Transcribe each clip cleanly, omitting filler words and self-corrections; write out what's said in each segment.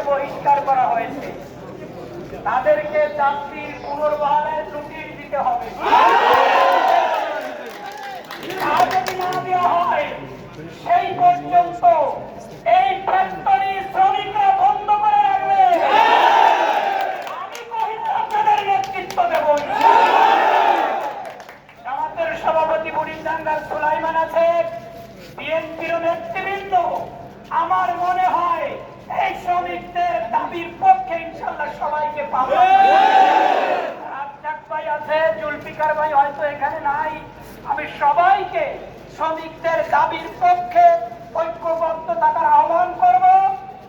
বহিষ্কার করা হয়েছে তাদেরকে চাকরির পুনর্বহালের নোটিশ দিতে হবে। যদি না দেওয়া হয় সেই পর্যন্ত এই ফ্যাক্টরি শ্রমিকরা বন্ধ করে রাখবে। আমি কহিলে আপনাদের নেতৃত্ব দেব। আমাদের সভাপতি বুড়িদাঙ্গার সুলাইমান আছে, বিএনপির নেতৃবৃন্দ। আমার মনে হয় এই শ্রমিকদের দাবির পক্ষে ইনশাল্লাহ সবাইকে পাবো। রাজ্জাক ভাই আছে, জুলফিকার ভাই হয়তো এখানে নাই। আমি সবাইকে শ্রমিকদের দাবির পক্ষে ঐক্যবদ্ধ থাকার আহ্বান করব।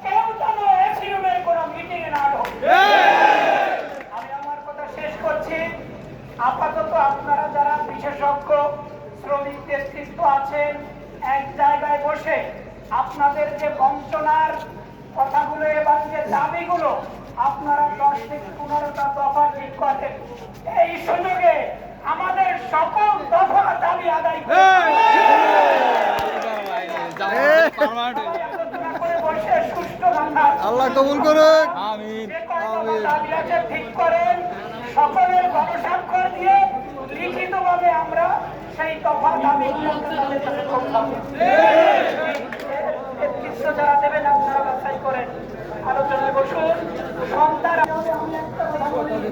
কেউ যেন এসি রুমের কোনো মিটিং না ঢোকে। আমি আমার কথা শেষ করছি। আপাতত আপনারা যারা বিশেষজ্ঞ শ্রমিক নেতৃত্ব আছেন, এক জায়গায় বসে আপনাদের যে বঞ্চনার কথাগুলো এবং যে দাবিগুলো আপনারা 10 থেকে 15টা দফা ঠিক করেন। এই সুযোগে আমাদের সকল দফা দাবি আদায় আল্লাহ কবুল করুক। ঠিক করেন, সকলের গণস্বাক্ষর দিয়ে লিখিতভাবে আমরা সেই দফা দাবি যারা দেবেন আপনারা বাছাই করেন, আলোচনায় বসুন। সন্তান